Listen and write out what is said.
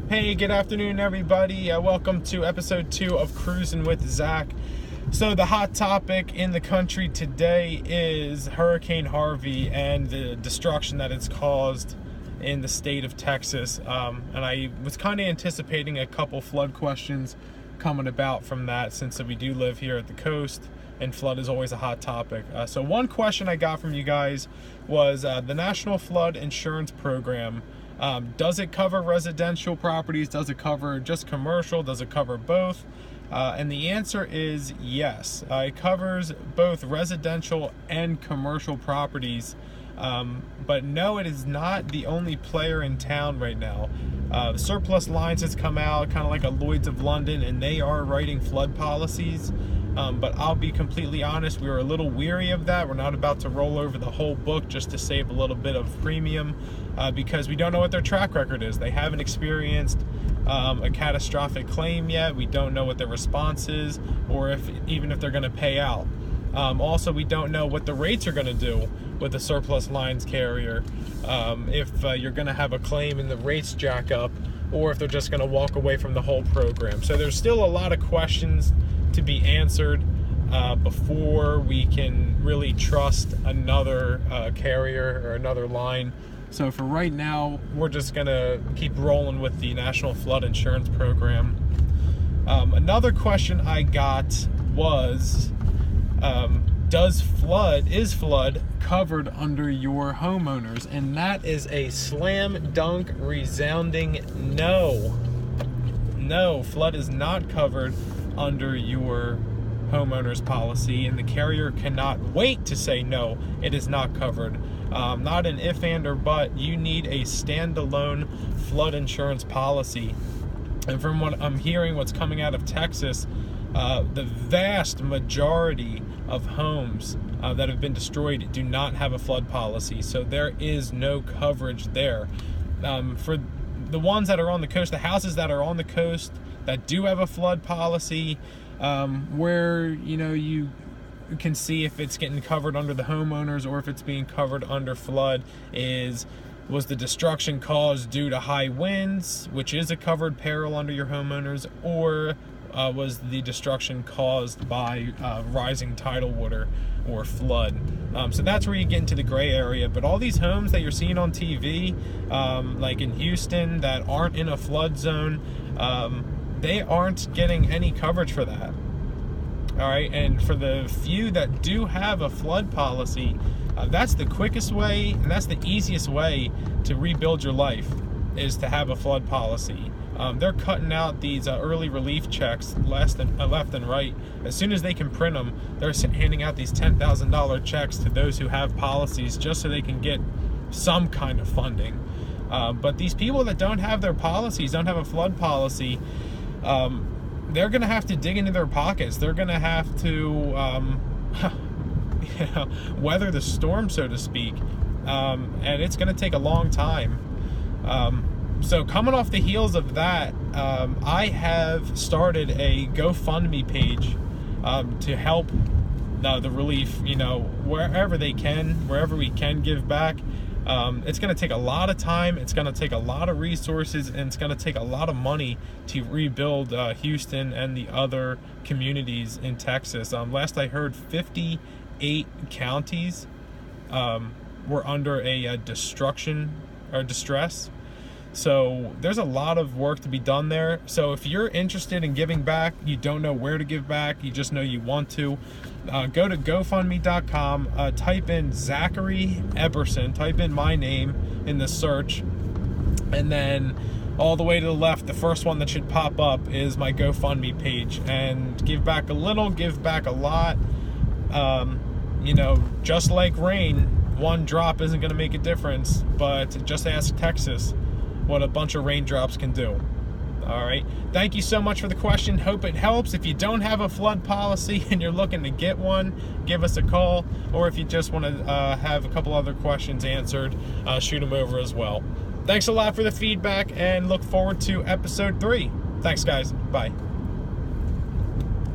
Hey, good afternoon, everybody. Welcome to episode 2 of Cruisin with Zach. So the hot topic in the country today is Hurricane Harvey and the destruction that it's caused in the state of Texas. And I was kind of anticipating a couple flood questions coming about from that, since we do live here at the coast and flood is always a hot topic. So one question I got from you guys was the National Flood Insurance Program. Does it cover residential properties? Does it cover just commercial? Does it cover both? And the answer is yes. It covers both residential and commercial properties. But no, it is not the only player in town right now. Surplus Lines has come out, kind of like a Lloyd's of London, and they are writing flood policies. But I'll be completely honest, we were a little weary of that. We're not about to roll over the whole book just to save a little bit of premium, because we don't know what their track record is. They haven't experienced a catastrophic claim yet. We don't know what their response is, or even if they're going to pay out. Also, we don't know what the rates are going to do with the surplus lines carrier, if you're going to have a claim and the rates jack up, or if they're just going to walk away from the whole program. So there's still a lot of questions to be answered before we can really trust another carrier or another line. So for right now, we're just gonna keep rolling with the National Flood Insurance Program. Another question I got was, is flood covered under your homeowners? And that is a slam dunk resounding no. No, flood is not covered under your homeowner's policy, and the carrier cannot wait to say no, it is not covered. Not an if, and, or but. You need a standalone flood insurance policy. And from what I'm hearing, what's coming out of Texas, the vast majority of homes that have been destroyed do not have a flood policy, so there is no coverage there. For the ones that are on the coast, the houses that are on the coast that do have a flood policy, where you can see if it's getting covered under the homeowners or if it's being covered under flood, was the destruction caused due to high winds, which is a covered peril under your homeowners, or was the destruction caused by rising tidal water or flood? So that's where you get into the gray area. But all these homes that you're seeing on TV, like in Houston, that aren't in a flood zone, they aren't getting any coverage for that. All right, and for the few that do have a flood policy, that's the quickest way and that's the easiest way to rebuild your life, is to have a flood policy. They're cutting out these early relief checks left and right. As soon as they can print them, they're handing out these $10,000 checks to those who have policies, just so they can get some kind of funding. But these people that don't have their policies, don't have a flood policy, they're going to have to dig into their pockets. They're going to have to weather the storm, so to speak. And it's going to take a long time. So coming off the heels of that, I have started a GoFundMe page to help the relief, wherever we can give back. It's going to take a lot of time, it's going to take a lot of resources, and it's going to take a lot of money to rebuild Houston and the other communities in Texas. Last I heard, 58 counties were under a destruction or distress. So there's a lot of work to be done there. So if you're interested in giving back, you don't know where to give back, you just know you want to, go to GoFundMe.com, type in Zachary Eberson, type in my name in the search, and then all the way to the left, the first one that should pop up is my GoFundMe page. And give back a little, give back a lot. Just like rain, one drop isn't going to make a difference, but just ask Texas what a bunch of raindrops can do. All right, thank you so much for the question. Hope it helps. If you don't have a flood policy and you're looking to get one, give us a call, or if you just want to have a couple other questions answered, shoot them over as well. Thanks a lot for the feedback, and look forward to episode 3. Thanks, guys. Bye.